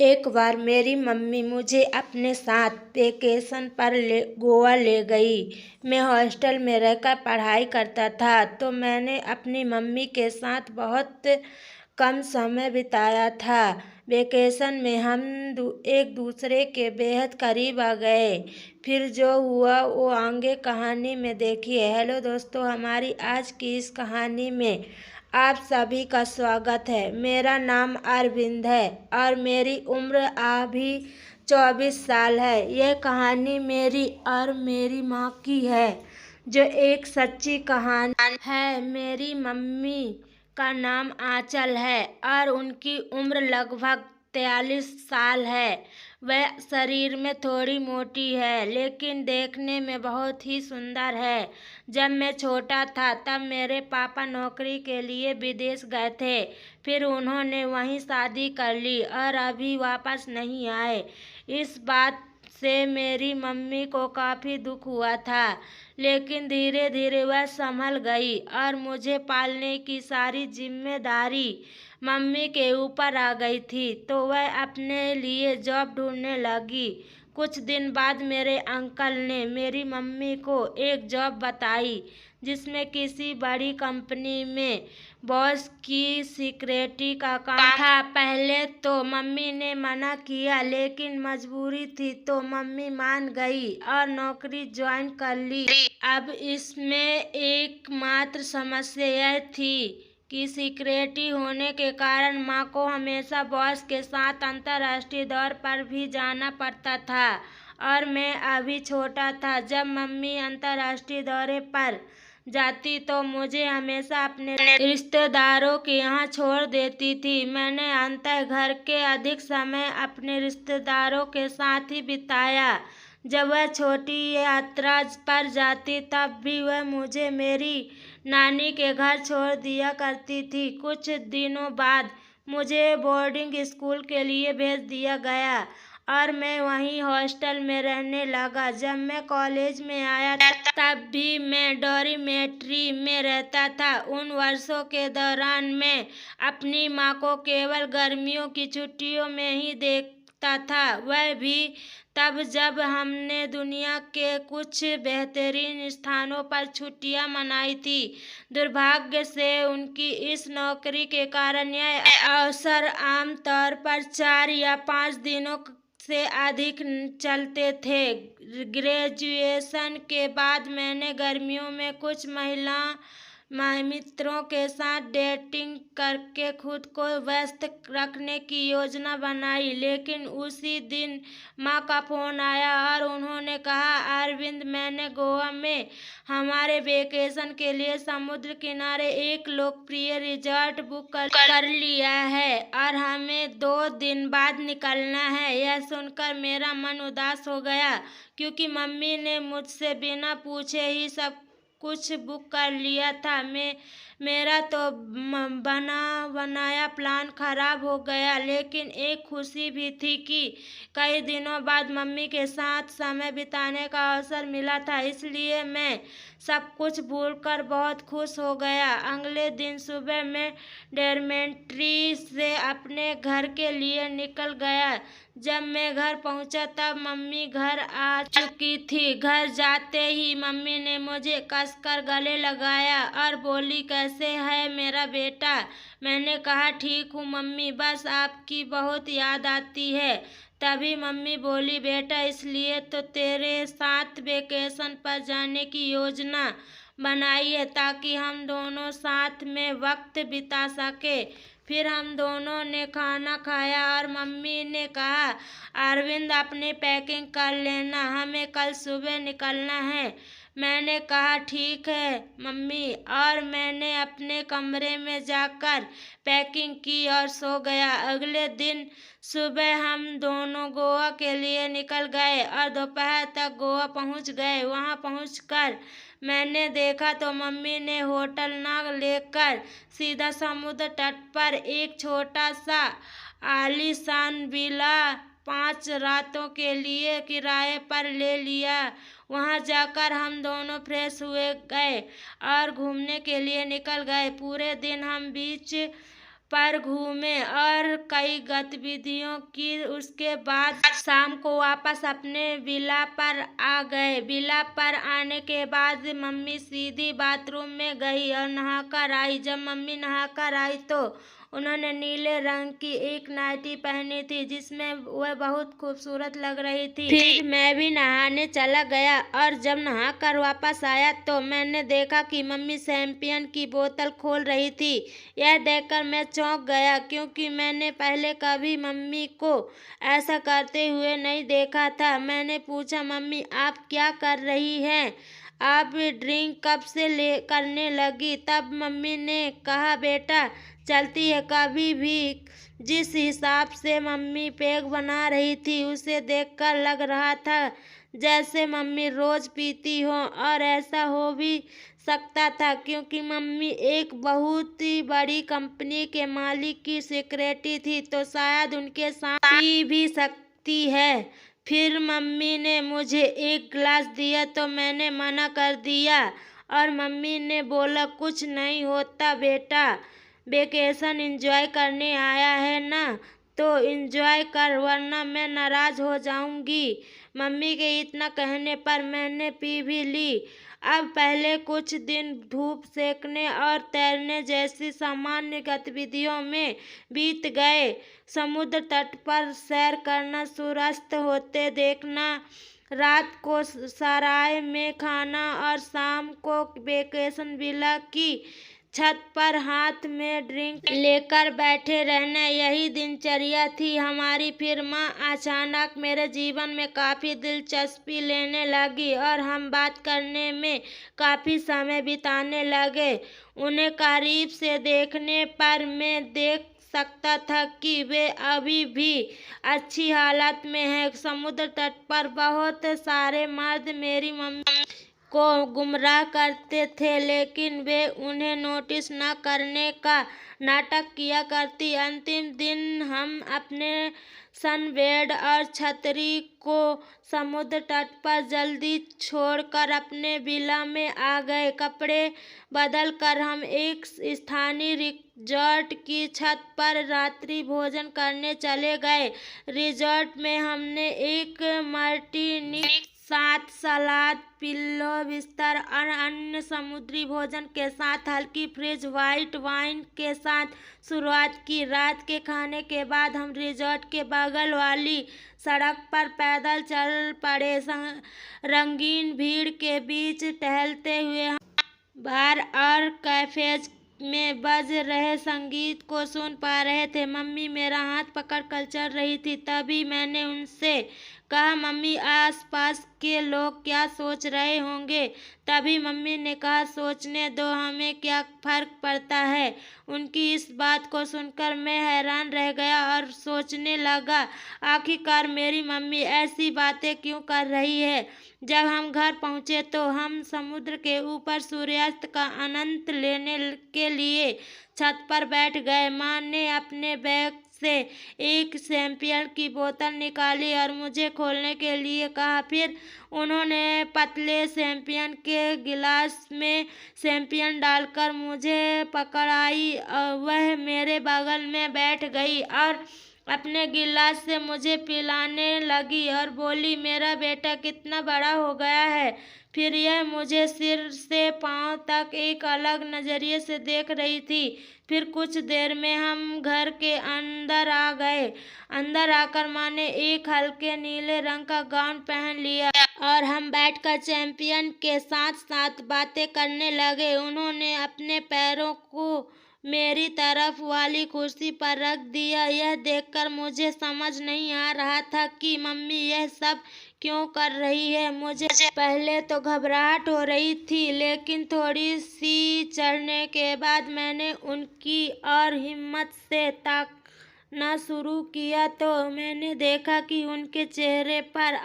एक बार मेरी मम्मी मुझे अपने साथ वेकेशन पर गोवा ले गई। मैं हॉस्टल में रहकर पढ़ाई करता था, तो मैंने अपनी मम्मी के साथ बहुत कम समय बिताया था। वेकेशन में हम एक दूसरे के बेहद करीब आ गए। फिर जो हुआ वो आगे कहानी में देखिए। हेलो दोस्तों, हमारी आज की इस कहानी में आप सभी का स्वागत है। मेरा नाम अरविंद है और मेरी उम्र अभी 24 साल है। यह कहानी मेरी और मेरी माँ की है, जो एक सच्ची कहानी है। मेरी मम्मी का नाम आंचल है और उनकी उम्र लगभग 43 साल है। वह शरीर में थोड़ी मोटी है, लेकिन देखने में बहुत ही सुंदर है। जब मैं छोटा था तब मेरे पापा नौकरी के लिए विदेश गए थे। फिर उन्होंने वहीं शादी कर ली और अभी वापस नहीं आए। इस बात से मेरी मम्मी को काफ़ी दुख हुआ था, लेकिन धीरे धीरे वह संभल गई और मुझे पालने की सारी जिम्मेदारी मम्मी के ऊपर आ गई थी, तो वह अपने लिए जॉब ढूंढने लगी। कुछ दिन बाद मेरे अंकल ने मेरी मम्मी को एक जॉब बताई, जिसमें किसी बड़ी कंपनी में बॉस की सिक्योरिटी का काम था। पहले तो मम्मी ने मना किया, लेकिन मजबूरी थी तो मम्मी मान गई और नौकरी ज्वाइन कर ली। अब इसमें एकमात्र समस्या यह थी कि सिक्योरिटी होने के कारण माँ को हमेशा बॉस के साथ अंतर्राष्ट्रीय दौरे पर भी जाना पड़ता था और मैं अभी छोटा था। जब मम्मी अंतर्राष्ट्रीय दौरे पर जाती तो मुझे हमेशा अपने रिश्तेदारों के यहाँ छोड़ देती थी। मैंने अंततः घर के अधिक समय अपने रिश्तेदारों के साथ ही बिताया। जब वह छोटी यात्रा पर जाती तब भी वह मुझे मेरी नानी के घर छोड़ दिया करती थी। कुछ दिनों बाद मुझे बोर्डिंग स्कूल के लिए भेज दिया गया और मैं वहीं हॉस्टल में रहने लगा। जब मैं कॉलेज में आया तब भी मैं डॉर्मेट्री में रहता था। उन वर्षों के दौरान मैं अपनी माँ को केवल गर्मियों की छुट्टियों में ही देखता था, वह भी तब जब हमने दुनिया के कुछ बेहतरीन स्थानों पर छुट्टियां मनाई थी। दुर्भाग्य से उनकी इस नौकरी के कारण यह अवसर आमतौर पर 4 या 5 दिनों से अधिक चलते थे। ग्रेजुएशन के बाद मैंने गर्मियों में कुछ मित्रों के साथ डेटिंग करके खुद को व्यस्त रखने की योजना बनाई, लेकिन उसी दिन माँ का फोन आया और उन्होंने कहा, अरविंद, मैंने गोवा में हमारे वेकेशन के लिए समुद्र किनारे एक लोकप्रिय रिजॉर्ट बुक कर लिया है और हमें 2 दिन बाद निकलना है। यह सुनकर मेरा मन उदास हो गया, क्योंकि मम्मी ने मुझसे बिना पूछे ही सब कुछ बुक कर लिया था। मेरा तो बनाया प्लान खराब हो गया, लेकिन एक खुशी भी थी कि कई दिनों बाद मम्मी के साथ समय बिताने का अवसर मिला था, इसलिए मैं सब कुछ भूलकर बहुत खुश हो गया। अगले दिन सुबह मैं डॉर्मेट्री से अपने घर के लिए निकल गया। जब मैं घर पहुंचा तब मम्मी घर आ चुकी थी। घर जाते ही मम्मी ने मुझे कसकर गले लगाया और बोली, कैसे है मेरा बेटा? मैंने कहा, ठीक हूँ मम्मी, बस आपकी बहुत याद आती है। तभी मम्मी बोली, बेटा, इसलिए तो तेरे साथ वेकेशन पर जाने की योजना बनाई है, ताकि हम दोनों साथ में वक्त बिता सके। फिर हम दोनों ने खाना खाया और मम्मी ने कहा, अरविंद, अपनी पैकिंग कर लेना, हमें कल सुबह निकलना है। मैंने कहा, ठीक है मम्मी, और मैंने अपने कमरे में जाकर पैकिंग की और सो गया। अगले दिन सुबह हम दोनों गोवा के लिए निकल गए और दोपहर तक गोवा पहुंच गए। वहां पहुंचकर मैंने देखा तो मम्मी ने होटल न लेकर सीधा समुद्र तट पर एक छोटा सा आलीशान विला 5 रातों के लिए किराए पर ले लिया। वहां जाकर हम दोनों फ्रेश हुए गए और घूमने के लिए निकल गए। पूरे दिन हम बीच पर घूमे और कई गतिविधियों की। उसके बाद शाम को वापस अपने विला पर आ गए। विला पर आने के बाद मम्मी सीधी बाथरूम में गई और नहाकर आई। जब मम्मी नहाकर आई तो उन्होंने नीले रंग की एक नाइटी पहनी थी जिसमें वह बहुत खूबसूरत लग रही थी। फिर मैं भी नहाने चला गया और जब नहाकर वापस आया तो मैंने देखा कि मम्मी शैंपेन की बोतल खोल रही थी। यह देखकर मैं चौंक गया क्योंकि मैंने पहले कभी मम्मी को ऐसा करते हुए नहीं देखा था। मैंने पूछा, मम्मी आप क्या कर रही हैं? आप ड्रिंक कब से करने लगी? तब मम्मी ने कहा, बेटा चलती है कभी भी। जिस हिसाब से मम्मी पैक बना रही थी उसे देखकर लग रहा था जैसे मम्मी रोज पीती हो, और ऐसा हो भी सकता था क्योंकि मम्मी एक बहुत ही बड़ी कंपनी के मालिक की सेक्रेटरी थी, तो शायद उनके साथ पी भी सकती है। फिर मम्मी ने मुझे एक गिलास दिया तो मैंने मना कर दिया और मम्मी ने बोला, कुछ नहीं होता बेटा, वेकेशन एंजॉय करने आया है ना, तो एंजॉय कर वरना मैं नाराज हो जाऊंगी। मम्मी के इतना कहने पर मैंने पी भी ली। अब पहले कुछ दिन धूप सेकने और तैरने जैसी सामान्य गतिविधियों में बीत गए। समुद्र तट पर सैर करना, सूर्यास्त होते देखना, रात को सराय में खाना और शाम को वेकेशन विला की छत पर हाथ में ड्रिंक लेकर बैठे रहना, यही दिनचर्या थी हमारी। फिर माँ अचानक मेरे जीवन में काफ़ी दिलचस्पी लेने लगी और हम बात करने में काफ़ी समय बिताने लगे। उन्हें करीब से देखने पर मैं देख सकता था कि वे अभी भी अच्छी हालत में हैं। समुद्र तट पर बहुत सारे मर्द मेरी मम्मी को गुमराह करते थे लेकिन वे उन्हें नोटिस न करने का नाटक किया करती। अंतिम दिन हम अपने सनबेड और छतरी को समुद्र तट पर जल्दी छोड़कर अपने विला में आ गए। कपड़े बदल कर हम एक स्थानीय रिजॉर्ट की छत पर रात्रि भोजन करने चले गए। रिजॉर्ट में हमने एक मार्टिनी साथ सलाद, पिल्लो, बिस्तर और अन्य समुद्री भोजन के साथ हल्की फ्रेश व्हाइट वाइन के साथ शुरुआत की। रात के खाने के बाद हम रिजॉर्ट के बगल वाली सड़क पर पैदल चल पड़े। रंगीन भीड़ के बीच टहलते हुए बार और कैफेज में बज रहे संगीत को सुन पा रहे थे। मम्मी मेरा हाथ पकड़कर चल रही थी। तभी मैंने उनसे कहा, मम्मी आसपास के लोग क्या सोच रहे होंगे? तभी मम्मी ने कहा, सोचने दो, हमें क्या फर्क पड़ता है। उनकी इस बात को सुनकर मैं हैरान रह गया और सोचने लगा, आखिरकार मेरी मम्मी ऐसी बातें क्यों कर रही है। जब हम घर पहुंचे तो हम समुद्र के ऊपर सूर्यास्त का आनंद लेने के लिए छत पर बैठ गए। माँ ने अपने बैग से एक शैंपेन की बोतल निकाली और मुझे खोलने के लिए कहा। फिर उन्होंने पतले शैंपेन के गिलास में शैंपेन डालकर मुझे पकड़ाई। वह मेरे बगल में बैठ गई और अपने गिलास से मुझे पिलाने लगी और बोली, मेरा बेटा कितना बड़ा हो गया है। फिर यह मुझे सिर से पांव तक एक अलग नजरिए से देख रही थी। फिर कुछ देर में हम घर के अंदर आ गए। अंदर आकर माँ ने एक हल्के नीले रंग का गाउन पहन लिया और हम बैठकर चैंपियन के साथ साथ बातें करने लगे। उन्होंने अपने पैरों को मेरी तरफ वाली कुर्सी पर रख दिया। यह देखकर मुझे समझ नहीं आ रहा था कि मम्मी यह सब क्यों कर रही है। मुझे पहले तो घबराहट हो रही थी लेकिन थोड़ी सी चढ़ने के बाद मैंने उनकी और हिम्मत से ताकना शुरू किया तो मैंने देखा कि उनके चेहरे पर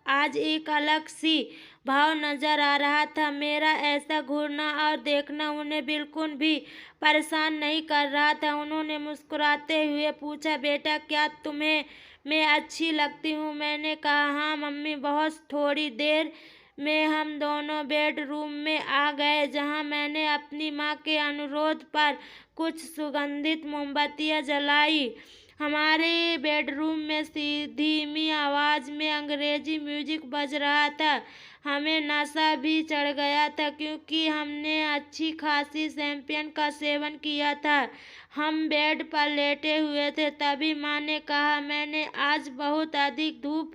आज एक अलग सी भाव नजर आ रहा था। मेरा ऐसा घूरना और देखना उन्हें बिल्कुल भी परेशान नहीं कर रहा था। उन्होंने मुस्कुराते हुए पूछा, बेटा क्या तुम्हें मैं अच्छी लगती हूँ? मैंने कहा, हाँ मम्मी, बहुत थोड़ी देर में हम दोनों बेडरूम में आ गए, जहां मैंने अपनी माँ के अनुरोध पर कुछ सुगंधित मोमबत्तियां जलाई। हमारे बेडरूम में धीमी आवाज में अंग्रेजी म्यूजिक बज रहा था। हमें नशा भी चढ़ गया था, क्योंकि हमने अच्छी खासी शैंपेन का सेवन किया था। हम बेड पर लेटे हुए थे, तभी माँ ने कहा, मैंने आज बहुत अधिक धूप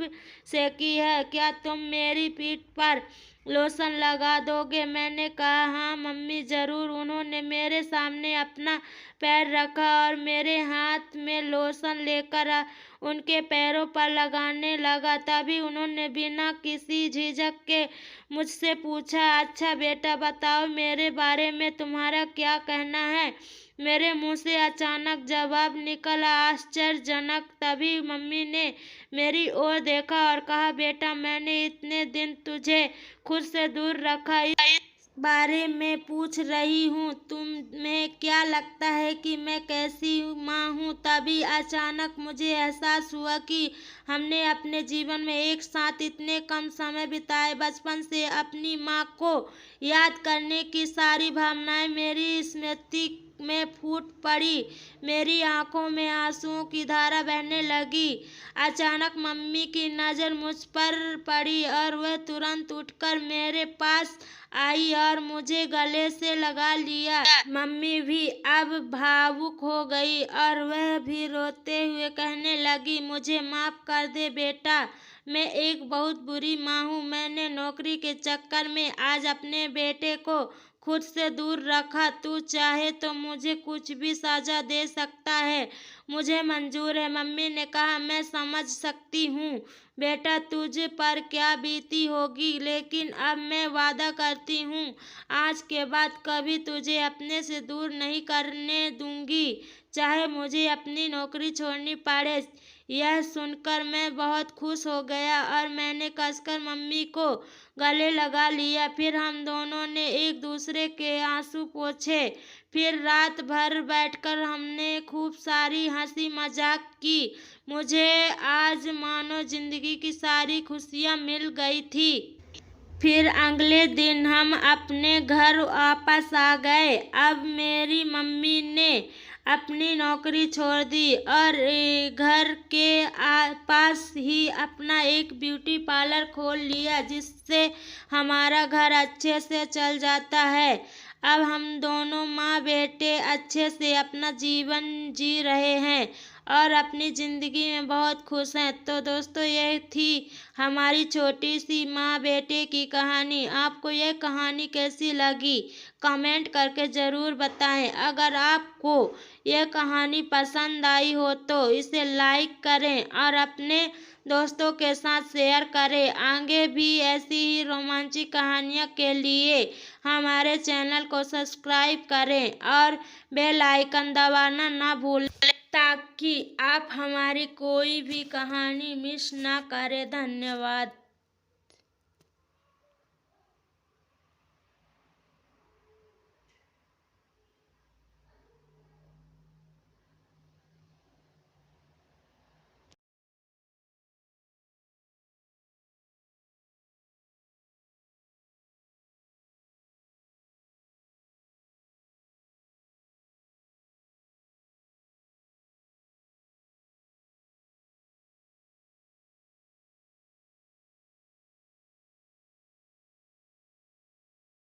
सेकी है, क्या तुम मेरी पीठ पर लोशन लगा दोगे? मैंने कहा, हाँ मम्मी जरूर। उन्होंने मेरे सामने अपना पैर रखा और मेरे हाथ में लोशन लेकर उनके पैरों पर लगाने लगा। तभी उन्होंने बिना किसी झिझक के मुझसे पूछा, अच्छा बेटा बताओ, मेरे बारे में तुम्हारा क्या कहना है? मेरे मुंह से अचानक जवाब निकला, आश्चर्यजनक। तभी मम्मी ने मेरी ओर देखा और कहा, बेटा मैंने इतने दिन तुझे खुद से दूर रखा, इस बारे में पूछ रही हूँ। तुम्हें क्या लगता है कि मैं कैसी माँ हूँ? तभी अचानक मुझे एहसास हुआ कि हमने अपने जीवन में एक साथ इतने कम समय बिताए। बचपन से अपनी माँ को याद करने की सारी भावनाएं मेरी स्मृति में फूट पड़ी। मेरी आंखों में आंसुओं की धारा बहने लगी। अचानक मम्मी की नज़र मुझ पर पड़ी और वह तुरंत उठकर मेरे पास आई और मुझे गले से लगा लिया। मम्मी भी अब भावुक हो गई और वह भी रोते हुए कहने लगी, मुझे माफ कर दे बेटा, मैं एक बहुत बुरी माँ हूँ। मैंने नौकरी के चक्कर में आज अपने बेटे को खुद से दूर रखा। तू चाहे तो मुझे कुछ भी सजा दे सकता है, मुझे मंजूर है। मम्मी ने कहा, मैं समझ सकती हूँ बेटा तुझ पर क्या बीती होगी, लेकिन अब मैं वादा करती हूँ आज के बाद कभी तुझे अपने से दूर नहीं करने दूंगी, चाहे मुझे अपनी नौकरी छोड़नी पड़े। यह सुनकर मैं बहुत खुश हो गया और मैंने कसकर मम्मी को गले लगा लिया। फिर हम दोनों ने एक दूसरे के आंसू पोंछे। फिर रात भर बैठकर हमने खूब सारी हंसी मजाक की। मुझे आज मानो जिंदगी की सारी खुशियाँ मिल गई थी। फिर अगले दिन हम अपने घर वापस आ गए। अब मेरी मम्मी ने अपनी नौकरी छोड़ दी और घर के पास ही अपना एक ब्यूटी पार्लर खोल लिया, जिससे हमारा घर अच्छे से चल जाता है। अब हम दोनों माँ बेटे अच्छे से अपना जीवन जी रहे हैं और अपनी ज़िंदगी में बहुत खुश हैं। तो दोस्तों, यह थी हमारी छोटी सी माँ बेटे की कहानी। आपको यह कहानी कैसी लगी कमेंट करके ज़रूर बताएं। अगर आपको यह कहानी पसंद आई हो तो इसे लाइक करें और अपने दोस्तों के साथ शेयर करें। आगे भी ऐसी ही रोमांचिक कहानियों के लिए हमारे चैनल को सब्सक्राइब करें और बेल आइकन दबाना ना भूलें, ताकि आप हमारी कोई भी कहानी मिस ना करें। धन्यवाद।